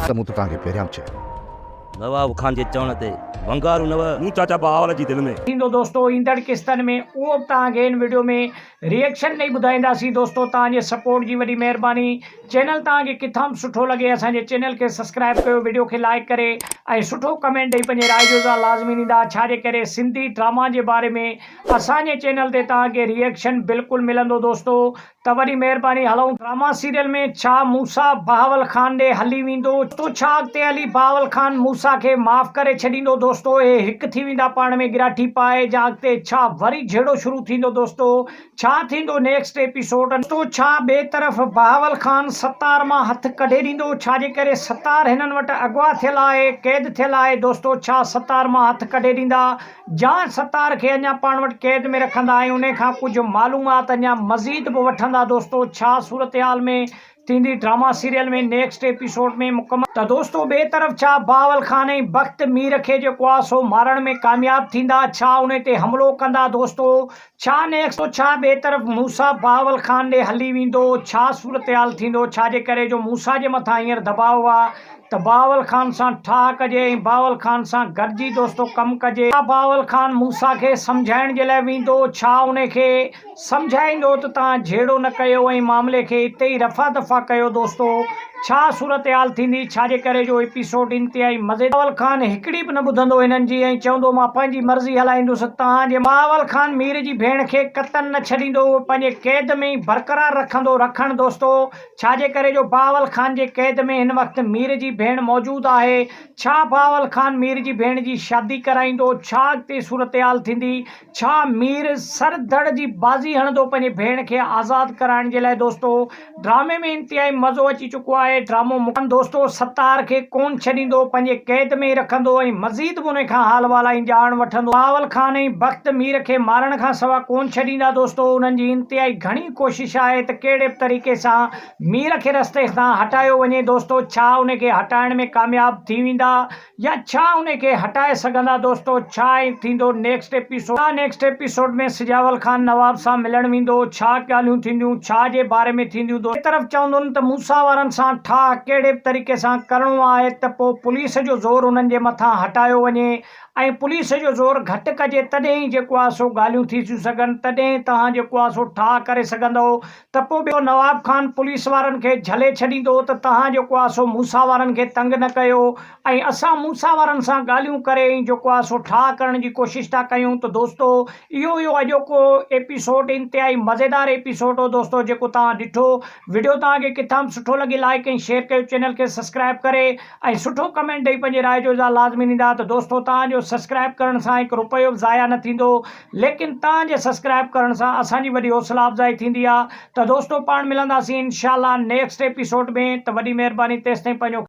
त मूं त तव्हांखे पहिरियां बि चयो नवाब खान जे चवण ते वंगारू नव मूं चाचा बावल जी दिल में थींदो दोस्तों ईंदड़ किस्तनि में उहो बि तव्हांखे इन वीडियो में रिएक्शन ॾेई ॿुधाईंदासीं दोस्तों। तव्हांजे सपोर्ट जी वॾी महिरबानी। चैनल तव्हांखे किथां बि सुठो लॻे असांजे चैनल खे सब्सक्राइब कयो, वीडियो खे लाइक करे ऐं सुठो कमेंट ॾेई पंहिंजे राय जो इज़हार लाज़मी ॾींदा। छाजे करे सिंधी ड्रामा जे बारे में असांजे चैनल ते तव्हांखे रिएक्शन बिल्कुलु मिलंदो दोस्तों, त वॾी महिरबानी। हलूं ड्रामा सीरियल में छा मूसा बहावल खान ॾे हली वेंदो, तो छा अॻिते हली बहावल खान मूसा खे माफ़ करे छॾींदो दोस्तों? हे हिकु थी वेंदा पाण में गिराठी पाए जा अॻिते छा वरी झेड़ो शुरू थींदो दोस्तों? छा थींदो नेक्स्ट एपिसोड दोस्तों? छा ॿिए तरफ़ बहावल खान सतार मां हथ कढे ॾींदो? छाजे करे सतार हिननि वटि अगवा थियल आहे, कैद थियल आहे दोस्तों। छा सतार मां हथ कढे ॾींदा या सतार खे अञा पाण वटि कैद में रखंदा ऐं उन खां कुझु मालूमात अञा मज़ीद बि वठंदा दोस्तों? छा सूरत हाल में थींदी ड्रामा सीरियल में नेक्स्ट एपिसोड में मुकमल? त दोस्तों ॿिए तरफ़ छा बहावल खान ऐं बख़्त मीर खे जेको आहे सो मारण में कामयाब थींदा? छा उन ते हमलो कंदा दोस्तों? छा नेक्स्ट छा ॿिए तरफ़ मूसा बहावल खान ॾे हली वेंदो? छा सूरत हाल थींदो? छाजे करे जो मूसा जे मथां हींअर दबाव आहे त बहावल खान सां ठाह कजे ऐं बहावल खान सां गॾिजी दोस्तों कमु कजे। छा बहावल खान मूसा खे सम्झाइण जे लाइ वेंदो? छा उन खे सम्झाईंदो त तव्हां झेड़ो न कयो ऐं मामले खे हिते ई रफ़ा दफ़ा कयो दोस्तों? छा सूरत हाल थींदी? छाजे करे जो एपिसोड इंतिहाई मज़े। बहावल खान हिकिड़ी बि न ॿुधंदो हिननि जी ऐं चवंदो मां पंहिंजी मर्ज़ी हलाईंदुसि। तव्हांजे बहावल खान मीर जी भेण खे कतन न छॾींदो, पंहिंजे कैद में ई बरक़रार रखण दोस्तों। छाजे करे जो बहावल खान जे कैद में हिन वक़्तु मीर जी भेण मौजूदु आहे। छा बहावल खान मीर जी भेण जी शादी कराईंदो? छा अॻिते सूरत हाल थींदी? छा मीर सर धड़ जी बाज़ी हणंदो पंहिंजे भेण खे आज़ादु कराइण जे लाइ दोस्तों? ड्रामे में इंतिहाई मज़ो अची चुको आहे। ड्रामो मुकमल दोस्तों। सतार खे कोन छॾींदो, पंहिंजे कैद में ई रखंदो ऐं मज़ीद बि उन खां हाल वाल ऐं ॼाण वठंदो। बहावल खान ऐं बख़्त मीर खे मारण खां सवाइ कोन छॾींदा दोस्तों। उन्हनि जी इंतिहाई घणी कोशिशि आहे त कहिड़े बि तरीक़े सां मीर खे रस्ते सां हटायो वञे दोस्तों। छा उन खे हटाइण में कामयाब थी वेंदा या छा उन खे हटाए सघंदा दोस्तों? छा थींदो नेक्स्ट एपिसोड? नेक्स्ट एपिसोड में सिजावल खान नवाब सां मिलण वेंदो? छा ॻाल्हियूं थींदियूं? छा जे बारे में थींदियूं? हिकु तरफ़ चवंदुनि त मूसा वारनि सां ठाह कहिड़े बि तरीक़े सां करिणो आहे त पोइ पुलिस जो ज़ोर उन्हनि जे मथां हटायो वञे ऐं पुलिस जो ज़ोर घटि कजे, तॾहिं ई जेको आहे सो ॻाल्हियूं थी थियूं सघनि, तॾहिं तव्हां जेको आहे सो ठाह करे सघंदव। त पोइ ॿियो नवाब खान पुलिस वारनि खे झले छॾींदो त तव्हां जेको आहे सो मूसा वारनि खे तंग न कयो ऐं असां मूसा वारनि सां ॻाल्हियूं करे जेको आहे सो ठाह करण जी कोशिशि था कयूं। त दोस्तों इहो अॼोको एपिसोड इंतिहाई मज़ेदार एपिसोड हो दोस्तों जेको तव्हां ॾिठो। वीडियो तव्हांखे किथां सुठो लॻे लाइक ऐं शेयर कयो, चैनल खे सब्सक्राइब करे ऐं सुठो कमेंट ॾेई पंहिंजे राय जो इज़हार लाज़मी ॾींदा। त दोस्तों तव्हांजो सब्सक्राइब करण सां हिकु रुपयो बि ज़ाया न थींदो, लेकिन तव्हांजे सब्सक्राइब करण सां असांजी वॾी हौसला अफ़ज़ाई थींदी आहे। त दोस्तों पाण मिलंदासीं इंशाअल्लाह नेक्स्ट एपिसोड में। त वॾी महिरबानी तेसिताईं पंहिंजो